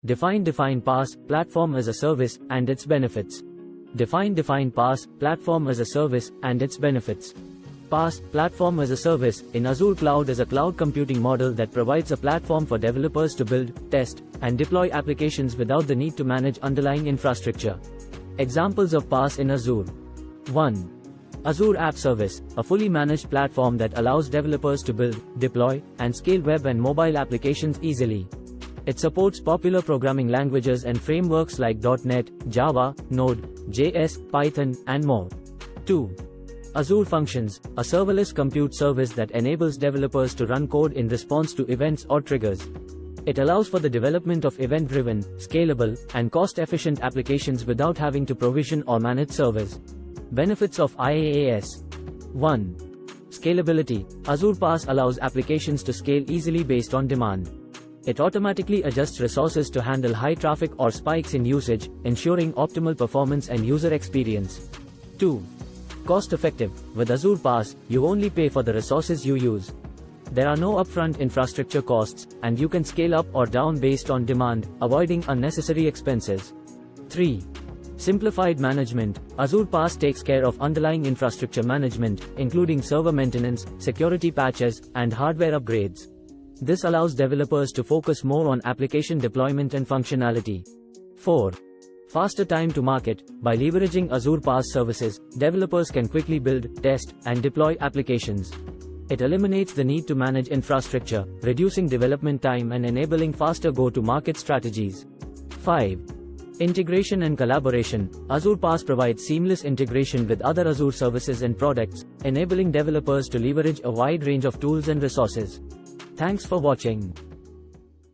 Define PaaS, Platform as a Service, and its benefits. Define PaaS, Platform as a Service, and its benefits. PaaS, Platform as a Service, in Azure Cloud is a cloud computing model that provides a platform for developers to build, test, and deploy applications without the need to manage underlying infrastructure. Examples of PaaS in Azure. 1. Azure App Service, a fully managed platform that allows developers to build, deploy, and scale web and mobile applications easily. It supports popular programming languages and frameworks like .NET, Java, Node.js, Python, and more. 2. Azure Functions, a serverless compute service that enables developers to run code in response to events or triggers. It allows for the development of event-driven, scalable, and cost-efficient applications without having to provision or manage servers. Benefits of IaaS. 1. Scalability. Azure PaaS allows applications to scale easily based on demand. It automatically adjusts resources to handle high traffic or spikes in usage, ensuring optimal performance and user experience. 2. Cost-effective. With Azure PaaS, you only pay for the resources you use. There are no upfront infrastructure costs, and you can scale up or down based on demand, avoiding unnecessary expenses. 3. Simplified management. Azure PaaS takes care of underlying infrastructure management, including server maintenance, security patches, and hardware upgrades. This allows developers to focus more on application deployment and functionality. 4. Faster time to market. By leveraging Azure PaaS services, developers can quickly build, test, and deploy applications. It eliminates the need to manage infrastructure, reducing development time and enabling faster go-to-market strategies. 5. Integration and collaboration. Azure PaaS provides seamless integration with other Azure services and products, enabling developers to leverage a wide range of tools and resources. Thanks for watching.